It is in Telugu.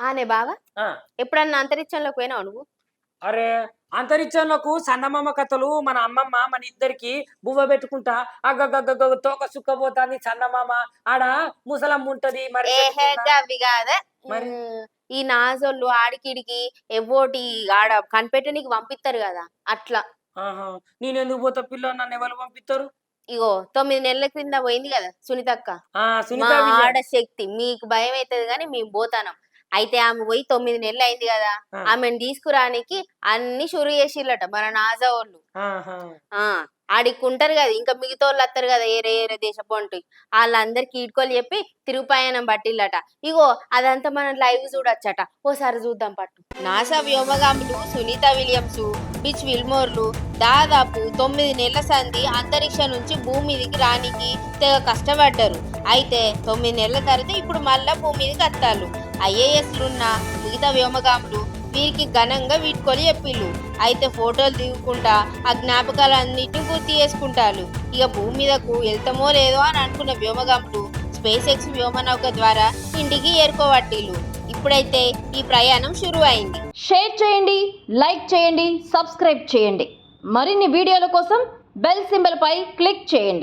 ఆనే బావా ఆ ఎప్పుడన్నా అంతరిక్షంలోకి పోయినావు నువ్వు? అరే అంతరిక్షంలోకు చందమామ కథలు మన అమ్మమ్మ మన ఇద్దరికి బువ్వ పెట్టుకుంటా అగ్గగ్గగ్గ తోక సుక్కబోతాంది చందమామ ఆడ ముసలమ్మ ఉంటది మరి చెట్టు ఏహే కింద. గవ్వి కాదే. మరి ఈ నాజోళ్ళు ఆడికిడికి ఎవ్వోటి ఆడ కనిపెట్టనీకి పంపిస్తారు కదా అట్లా. ఆహా నేను ఎందుకు పోతా పిల్ల నన్ను ఎవరు పంపిస్తారు? ఇగో 9 నెలల క్రింద పోయింది కదా సునీతక్క. మా సునీత విలియం. ఆడశక్తి మీకు భయం అవుతుంది కానీ మేము పోతానం. అయితే ఆమె పోయి 9 నెలలు అయింది కదా, ఆ, ఆమెను తీసుకురానికి అన్ని షురు చేసిల్లట మన నాజా వాళ్ళు. ఆహా ఆ ఆడికుంటారు కదా ఇంకా మిగతాోళ్ళు వస్తారు కదా ఏరే ఏరే దేశపోంటి, వాళ్ళందరికి ఈడ్కోలు చెప్పి తిరుపయనం పట్టిల్లట. ఇగో అదంతా మనం లైవ్ చూడొచ్చట, ఓసారి చూద్దాం పట్టు. నాసా వ్యోమగాములు సునీత విలియమ్స్, బిచ్ విల్మోర్లు దాదాపు 9 నెలల సంధి అంతరిక్షం నుంచి భూమి మీదకి రానికి తెగ కష్టపడ్డారు. అయితే 9 నెలల తర్వాత ఇప్పుడు మళ్ళా భూమి మీదకి వస్తారు. ఐఏఎస్లున్న మిగతా వ్యోమగాములు వీరికి ఘనంగా వీడ్కొని చెప్పిళ్ళు. అయితే ఫోటోలు దిగుకుంటా ఆ జ్ఞాపకాలన్నిటిని గుర్తు చేసుకుంటారు. ఇక భూమి మీదకు వెళ్తామో లేదో అని అనుకున్న వ్యోమగాములు స్పేస్ ఎక్స్ వ్యోమనౌక ద్వారా ఇంటికి ఏరుకోబట్టిళ్ళు. ఇప్పుడైతే ఈ ప్రయాణం షురు అయింది. షేర్ చేయండి, లైక్ చేయండి, సబ్స్క్రైబ్ చేయండి. మరిన్ని వీడియోల కోసం బెల్ సింబల్ పై క్లిక్ చేయండి.